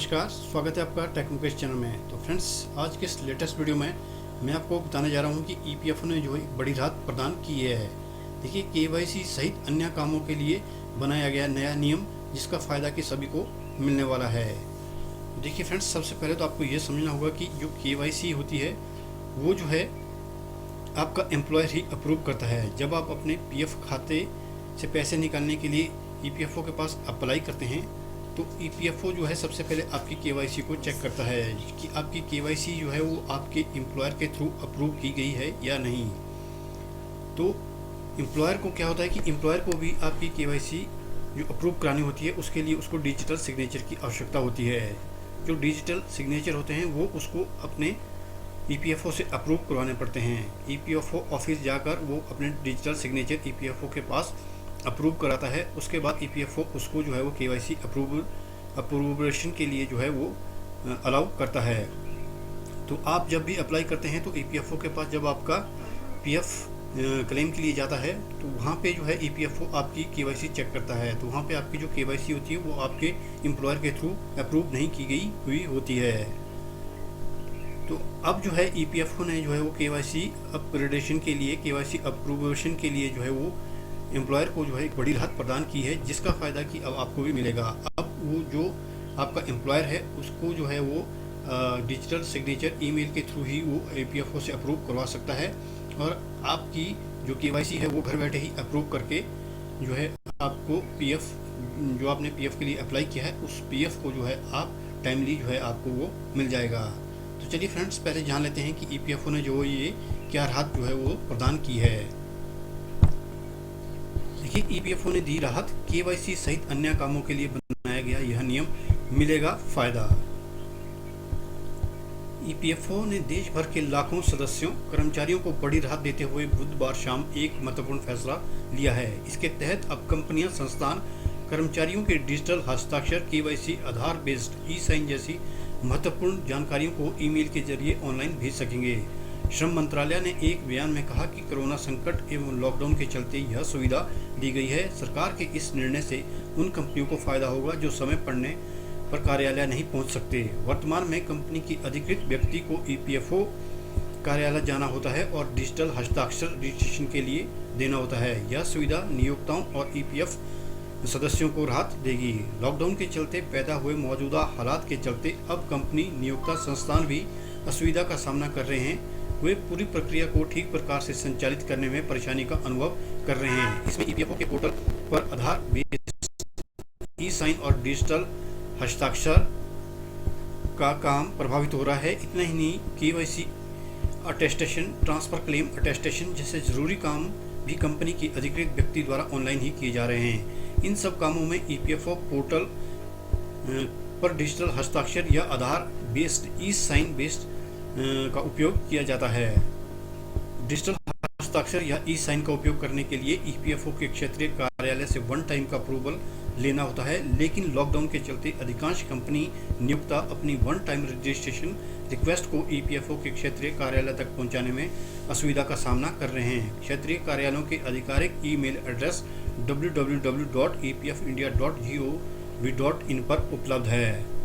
नमस्कार, स्वागत है आपका टेक मुकेश चैनल में। तो फ्रेंड्स, आज के इस लेटेस्ट वीडियो में मैं आपको बताने जा रहा हूं कि ईपीएफओ ने जो है एक बड़ी राहत प्रदान की है। देखिए, केवाईसी सहित अन्य कामों के लिए बनाया गया नया नियम, जिसका फ़ायदा कि सभी को मिलने वाला है। देखिए फ्रेंड्स, सबसे पहले तो आपको ये समझना होगा कि जो केवाईसी होती है वो जो है आपका एम्प्लॉयर ही अप्रूव करता है। जब आप अपने पीएफ खाते से पैसे निकालने के लिए ईपीएफओ के पास अप्लाई करते हैं तो ईपीएफओ जो है सबसे पहले आपकी केवाईसी को चेक करता है कि आपकी केवाईसी जो है वो आपके एम्प्लॉयर के थ्रू अप्रूव की गई है या नहीं। तो एम्प्लॉयर को क्या होता है कि एम्प्लॉयर को भी आपकी केवाईसी जो अप्रूव करानी होती है उसके लिए उसको डिजिटल सिग्नेचर की आवश्यकता होती है। जो डिजिटल सिग्नेचर होते हैं वो उसको अपने ईपीएफओ से अप्रूव करवाने पड़ते हैं। ईपीएफओ ऑफिस जाकर वो अपने डिजिटल सिग्नेचर ईपीएफओ के पास अप्रूव कराता है। उसके बाद ईपीएफओ उसको जो है वो केवाईसी अप्रूवेशन के लिए जो है वो अलाउ करता है। तो आप जब भी अप्लाई करते हैं तो ईपीएफओ के पास जब आपका पीएफ क्लेम के लिए जाता है तो वहाँ पे जो है ईपीएफओ आपकी केवाईसी चेक करता है। तो वहाँ पे आपकी जो केवाईसी होती है वो आपके एम्प्लॉयर के थ्रू अप्रूव नहीं की गई हुई होती है। तो अब जो है ईपीएफओ ने जो है वो केवाईसी अपग्रेडेशन के लिए, केवाईसी अप्रूवेशन के लिए जो है वो एम्प्लॉयर को जो है एक बड़ी राहत प्रदान की है, जिसका फ़ायदा कि अब आपको भी मिलेगा। अब वो जो आपका एम्प्लॉयर है उसको जो है वो डिजिटल सिग्नेचर ईमेल के थ्रू ही वो ईपीएफओ से अप्रूव करवा सकता है और आपकी जो केवाईसी है वो घर बैठे ही अप्रूव करके जो है आपको पीएफ जो आपने पीएफ के लिए अप्लाई किया है उस पीएफ को जो है आप टाइमली जो है आपको वो मिल जाएगा। तो चलिए फ्रेंड्स, पहले जान लेते हैं कि ईपीएफओ ने जो ये क्या राहत जो है वो प्रदान की है। देखिए, ईपीएफओ ने दी राहत, केवाईसी सहित अन्य कामों के लिए बनाया गया यह नियम मिलेगा फायदा। ईपीएफओ ने देश भर के लाखों सदस्यों कर्मचारियों को बड़ी राहत देते हुए बुधवार शाम एक महत्वपूर्ण फैसला लिया है। इसके तहत अब कंपनियां, संस्थान कर्मचारियों के डिजिटल हस्ताक्षर, केवाईसी, आधार बेस्ड ई साइन जैसी महत्वपूर्ण जानकारियों को ईमेल के जरिए ऑनलाइन भेज सकेंगे। श्रम मंत्रालय ने एक बयान में कहा कि कोरोना संकट एवं लॉकडाउन के चलते यह सुविधा दी गई है। सरकार के इस निर्णय से उन कंपनियों को फायदा होगा जो समय पड़ने पर कार्यालय नहीं पहुंच सकते। वर्तमान में कंपनी की अधिकृत व्यक्ति को ईपीएफओ कार्यालय जाना होता है और डिजिटल हस्ताक्षर रजिस्ट्रेशन के लिए देना होता है। यह सुविधा नियोक्ताओं और ईपीएफ सदस्यों को राहत देगी। लॉकडाउन के चलते पैदा हुए मौजूदा हालात के चलते अब कंपनी, नियोक्ता, संस्थान भी असुविधा का सामना कर रहे हैं। वे पूरी प्रक्रिया को ठीक प्रकार से संचालित करने में परेशानी का अनुभव कर रहे हैं। इसमें ईपीएफओ के पोर्टल पर आधार बेस्ड ई साइन और डिजिटल हस्ताक्षर का काम प्रभावित हो रहा है। इतना ही नहीं, KYC attestation, transfer claim attestation जैसे जरूरी काम भी कंपनी की अधिकृत व्यक्ति द्वारा ऑनलाइन ही किए जा रहे हैं। इन सब कामों में ईपीएफओ पोर्टल पर डिजिटल हस्ताक्षर या आधार बेस्ड ई साइन बेस्ड का उपयोग किया जाता है। डिजिटल हस्ताक्षर या ई साइन का उपयोग करने के लिए ईपीएफओ के क्षेत्रीय कार्यालय से वन टाइम का अप्रूवल लेना होता है, लेकिन लॉकडाउन के चलते अधिकांश कंपनी, नियोक्ता अपनी वन टाइम रजिस्ट्रेशन रिक्वेस्ट को ईपीएफओ के क्षेत्रीय कार्यालय तक पहुंचाने में असुविधा का सामना कर रहे हैं। क्षेत्रीय कार्यालयों के आधिकारिक ईमेल एड्रेस www.epfindia.gov.in पर उपलब्ध है।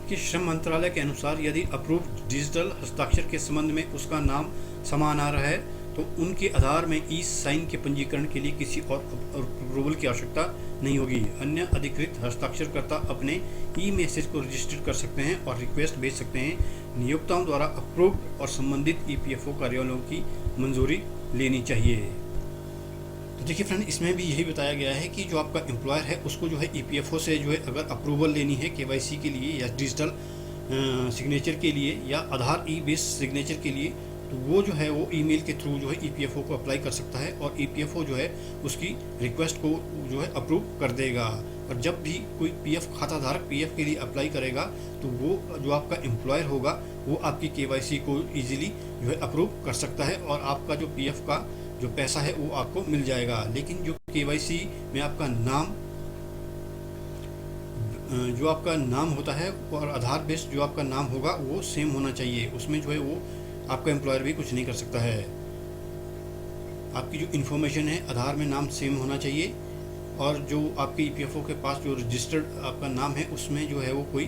कि श्रम मंत्रालय के अनुसार यदि अप्रूव्ड डिजिटल हस्ताक्षर के संबंध में उसका नाम समान आ रहा है तो उनके आधार में ई साइन के पंजीकरण के लिए किसी और अप्रूवल की आवश्यकता नहीं होगी। अन्य अधिकृत हस्ताक्षरकर्ता अपने ई मैसेज को रजिस्टर कर सकते हैं और रिक्वेस्ट भेज सकते हैं। नियोक्ताओं द्वारा अप्रूव्ड और संबंधित ईपीएफओ कार्यालयों की मंजूरी लेनी चाहिए। तो देखिए फ्रेंड, इसमें भी यही बताया गया है कि जो आपका एम्प्लॉयर है उसको जो है ईपीएफओ से जो है अगर अप्रूवल लेनी है केवाईसी के लिए या डिजिटल सिग्नेचर के लिए या आधार ई बेस्ड सिग्नेचर के लिए, तो वो जो है वो ईमेल के थ्रू जो है ईपीएफओ को अप्लाई कर सकता है और ईपीएफओ जो है उसकी रिक्वेस्ट को जो है अप्रूव कर देगा। और जब भी कोई पीएफ खाता धारक पीएफ के लिए अप्लाई करेगा तो वो जो आपका एम्प्लॉयर होगा वो आपकी केवाईसी को ईजिली जो है अप्रूव कर सकता है और आपका जो पीएफ का जो पैसा है वो आपको मिल जाएगा। लेकिन जो केवाईसी में आपका नाम होता है और आधार बेस्ड जो आपका नाम होगा वो सेम होना चाहिए। उसमें जो है वो आपका एम्प्लॉयर भी कुछ नहीं कर सकता है। आपकी जो इन्फॉर्मेशन है आधार में नाम सेम होना चाहिए और जो आपके ईपीएफओ के पास जो रजिस्टर्ड आपका नाम है उसमें जो है वो कोई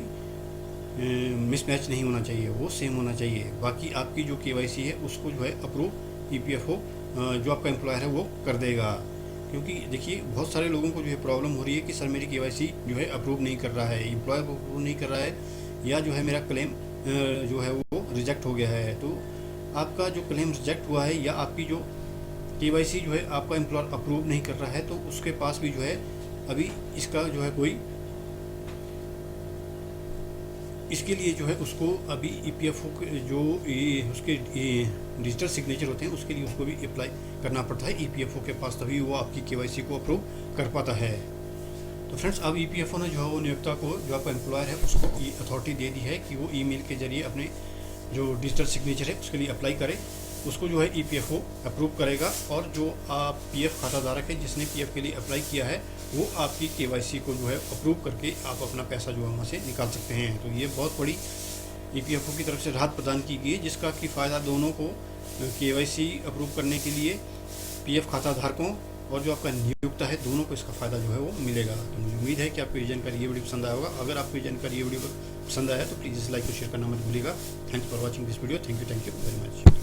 मिसमैच नहीं होना चाहिए, वो सेम होना चाहिए। बाकी आपकी जो केवाईसी है उसको जो है अप्रूव ईपीएफओ जो आपका एम्प्लॉयर है वो कर देगा। क्योंकि देखिए बहुत सारे लोगों को जो है प्रॉब्लम हो रही है कि सर मेरी केवाईसी जो है अप्रूव नहीं कर रहा है, एम्प्लॉयर अप्रूव नहीं कर रहा है, या जो है मेरा क्लेम जो है वो रिजेक्ट हो गया है। तो आपका जो क्लेम रिजेक्ट हुआ है या आपकी जो केवाईसी जो है आपका एम्प्लॉयर अप्रूव नहीं कर रहा है, तो उसके पास भी जो है अभी इसका जो है कोई, इसके लिए जो है उसको अभी ईपीएफओ जो उसके डिजिटल सिग्नेचर होते हैं उसके लिए उसको भी अप्लाई करना पड़ता है ईपीएफओ के पास, तभी वो आपकी केवाईसी को अप्रूव कर पाता है। तो फ्रेंड्स अब ईपीएफओ ने जो है वो नियोक्ता को, जो आपका एम्प्लॉयर है, उसको अथॉरिटी दे दी है कि वो ईमेल के जरिए अपने जो डिजिटल सिग्नेचर है उसके लिए अप्लाई करे। उसको जो है ईपीएफओ अप्रूव करेगा, और जो आप पीएफ खाता धारक है जिसने पीएफ के लिए अप्लाई किया है वो आपकी केवाईसी को जो है अप्रूव करके आप अपना पैसा जो है वहाँ से निकाल सकते हैं। तो ये बहुत बड़ी ईपीएफओ की तरफ से राहत प्रदान की गई है, जिसका कि फ़ायदा दोनों को, केवाईसी अप्रूव करने के लिए पीएफ खाता धारकों और जो आपका नियोक्ता है, दोनों को इसका फ़ायदा जो है वो मिलेगा। तो मुझे उम्मीद है कि आपको ये जानकारी, ये वीडियो पसंद आया होगा। अगर आपको ये जानकारी, ये वीडियो पसंद आया तो प्लीज़ लाइक और शेयर करना मत भूलिएगा। Thanks for watching this video. Thank you very much.